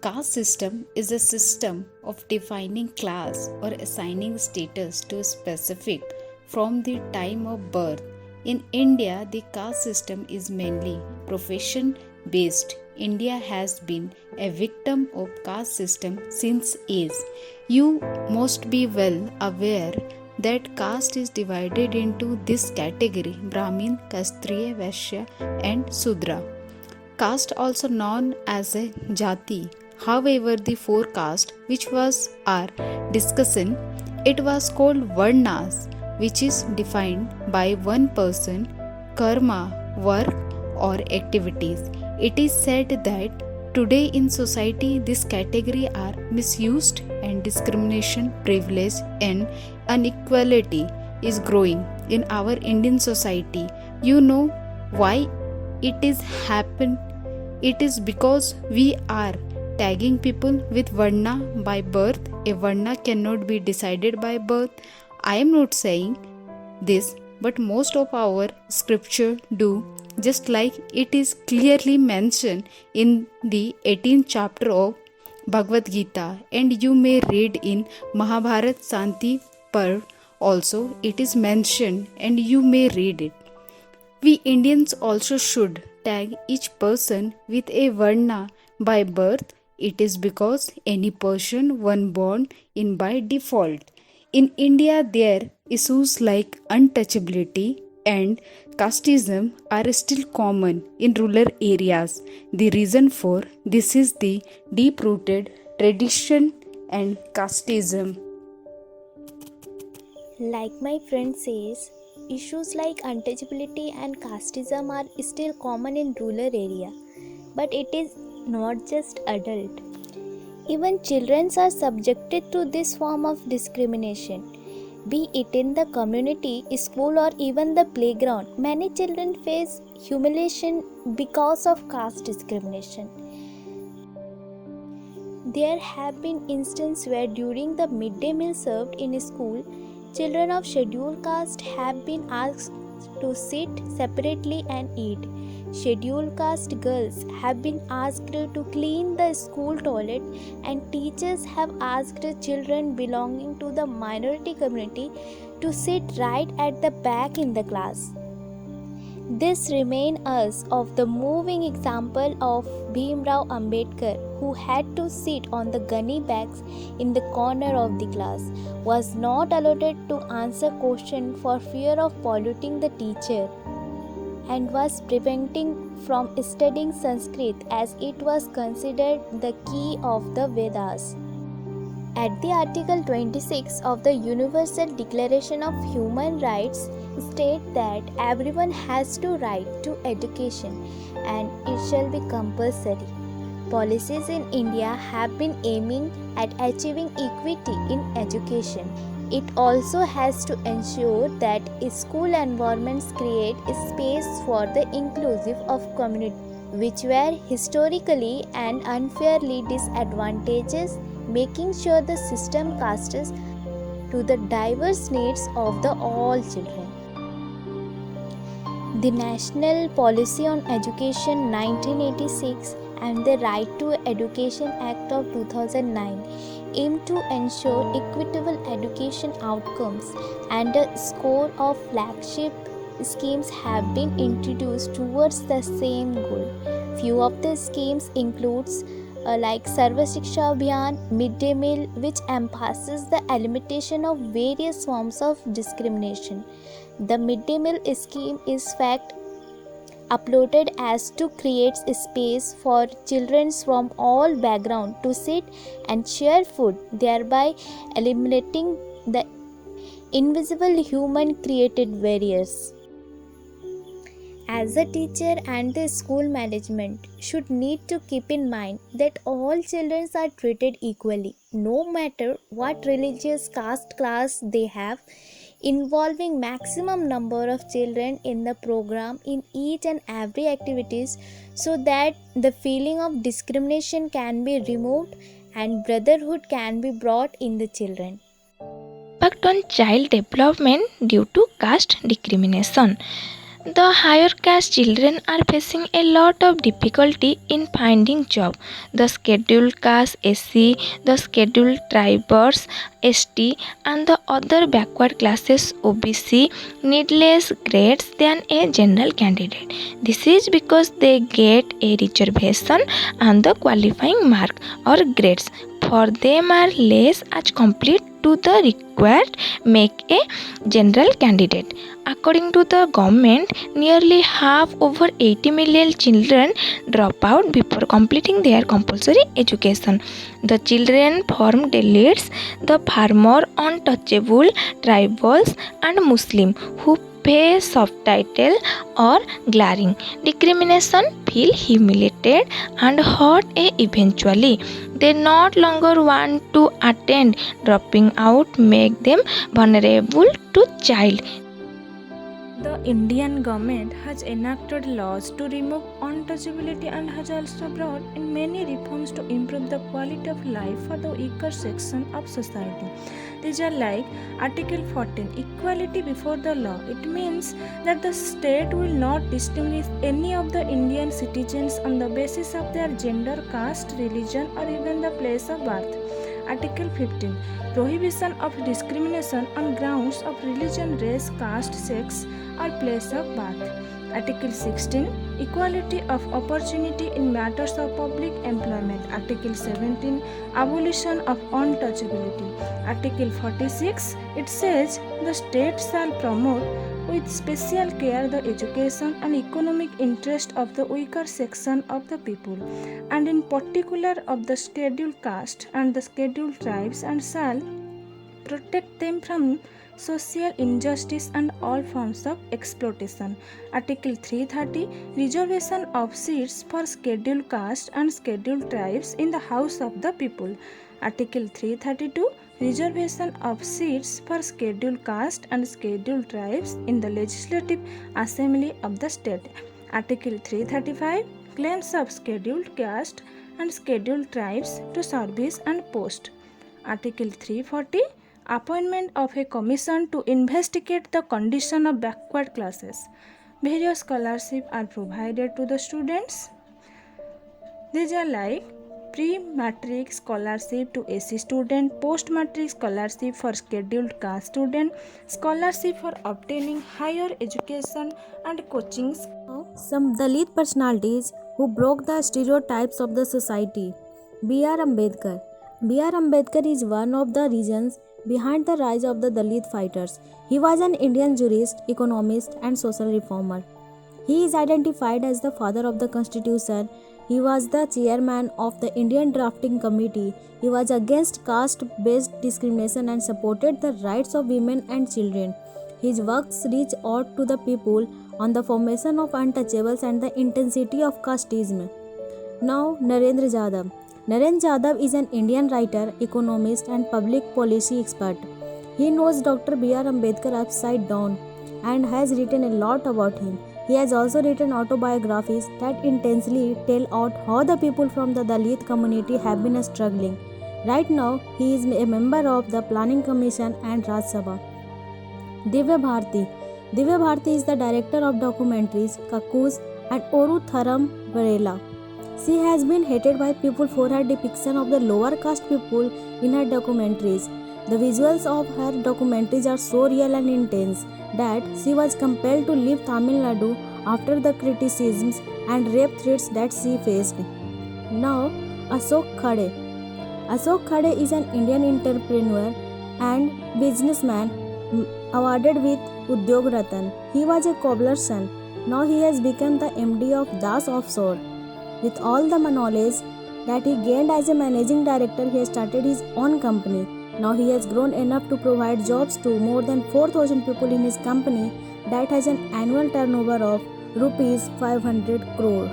caste system is a system of defining class or assigning status to a specific from the time of birth. In India, the caste system is mainly profession based. India has been a victim of caste system since age. You must be well aware that caste is divided into this category: Brahmin, Kshatriya, Vaishya and Sudra. Caste also known as a jati. However, the four caste which was our discussion, it was called varnas, which is defined by one person, karma, work or activities. It is said that today in society this category are misused and discrimination, privilege and inequality is growing in our Indian society. You know why it is happen? It is because we are tagging people with varna by birth. A varna cannot be decided by birth. I am not saying this, but most of our scripture do, just like it is clearly mentioned in the 18th chapter of Bhagavad Gita, and you may read in Mahabharat Santi Parv also it is mentioned, and you may read it. We Indians also should tag each person with a varna by birth. It is because any person one born in by default. In India, there issues like untouchability and casteism are still common in rural areas. The reason for this is the deep-rooted tradition and casteism. Like my friend says, issues like untouchability and casteism are still common in rural area, but it is not just adult. Even children are subjected to this form of discrimination, be it in the community, school or even the playground. Many children face humiliation because of caste discrimination. There have been instances where during the midday meal served in school, children of scheduled caste have been asked to sit separately and eat. Scheduled caste girls have been asked to clean the school toilet, and teachers have asked children belonging to the minority community to sit right at the back in the class. This reminds us of the moving example of B.ed.Rie Ambedkar, who had to sit on the gunny bags in the corner of the class, was not allowed to answer questions for fear of polluting the teacher, and was preventing from studying Sanskrit as it was considered the key of the Vedas. At the Article 26 of the Universal Declaration of Human Rights state that everyone has to right to education and it shall be compulsory. Policies in India have been aiming at achieving equity in education. It also has to ensure that school environments create space for the inclusive of communities which were historically and unfairly disadvantaged, making sure the system caters to the diverse needs of the all children. The National Policy on Education 1986 and the Right to Education Act of 2009 aim to ensure equitable education outcomes, and a score of flagship schemes have been introduced towards the same goal. Few of the schemes includes like Sarva Shiksha Abhiyan, midday meal, which emphasizes the elimination of various forms of discrimination. The midday meal scheme is uploaded as to create space for children from all backgrounds to sit and share food, thereby eliminating the invisible human created barriers. As a teacher and the school management should need to keep in mind that all children are treated equally, no matter what religious caste class they have, involving maximum number of children in the program in each and every activities so that the feeling of discrimination can be removed and brotherhood can be brought in the children. Impact on child development due to caste discrimination. The higher caste children are facing a lot of difficulty in finding job. The scheduled caste SC, the scheduled tribes ST, and the other backward classes OBC need less grades than a general candidate. This is because they get a reservation and the qualifying mark or grades for them are less as complete to the required make a general candidate. According to the government, nearly half over 80 million children drop out before completing their compulsory education. The children form Dalits, the farmer, untouchable, tribals, and Muslim who face subtitle or glaring discrimination, feel humiliated and hurt eventually. They no longer want to attend. Dropping out make them vulnerable to child. The Indian government has enacted laws to remove untouchability and has also brought in many reforms to improve the quality of life for the weaker section of society. These are like Article 14, Equality before the law. It means that the state will not distinguish any of the Indian citizens on the basis of their gender, caste, religion, or even the place of birth. Article 15, Prohibition of discrimination on grounds of religion, race, caste, sex, or place of birth. Article 16, Equality of opportunity in matters of public employment. Article 17, Abolition of untouchability. Article 46, it says the state shall promote with special care the education and economic interest of the weaker section of the people, and in particular of the scheduled caste and the scheduled tribes, and shall protect them from social injustice and all forms of exploitation. Article 330, Reservation of seats for scheduled caste and scheduled tribes in the House of the People. Article 332, Reservation of seats for scheduled caste and scheduled tribes in the Legislative Assembly of the state. Article 335, Claims of scheduled caste and scheduled tribes to service and post. Article 340, Appointment of a commission to investigate the condition of backward classes. Various scholarships are provided to the students. These are like pre-matric scholarship to AC student, post-matric scholarship for scheduled caste student, scholarship for obtaining higher education and coachings. Now, some Dalit personalities who broke the stereotypes of the society. B.R. Ambedkar. B.R. Ambedkar is one of the reasons behind the rise of the Dalit fighters. He was an Indian jurist, economist, and social reformer. He is identified as the father of the constitution. He was the chairman of the Indian Drafting Committee. He was against caste-based discrimination and supported the rights of women and children. His works reach out to the people on the formation of untouchables and the intensity of casteism. Now, Narendra Jadhav. Narendra Jadhav is an Indian writer, economist, and public policy expert. He knows Dr. B.R. Ambedkar upside down and has written a lot about him. He has also written autobiographies that intensely tell out how the people from the Dalit community have been struggling. Right now, he is a member of the Planning Commission and Rajya Sabha. Divya Bharti. Divya Bharti is the director of documentaries Kakus and Oru Tharam Varela. She has been hated by people for her depiction of the lower caste people in her documentaries. The visuals of her documentaries are so real and intense that she was compelled to leave Tamil Nadu after the criticisms and rape threats that she faced. Now, Ashok Khade. Ashok Khade is an Indian entrepreneur and businessman awarded with Udyog Ratan. He was a cobbler's son. Now he has become the MD of Das Offshore. With all the knowledge that he gained as a managing director, he has started his own company. Now he has grown enough to provide jobs to more than 4,000 people in his company that has an annual turnover of rupees 500 crore.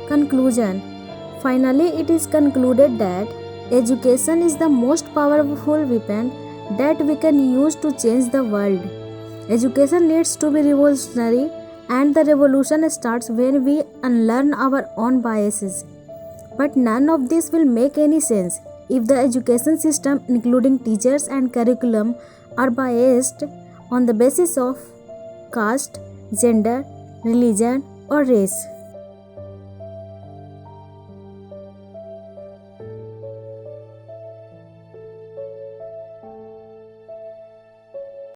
Conclusion. Finally, it is concluded that education is the most powerful weapon that we can use to change the world. Education needs to be revolutionary, and the revolution starts when we unlearn our own biases. But none of this will make any sense if the education system, including teachers and curriculum, are biased on the basis of caste, gender, religion, or race.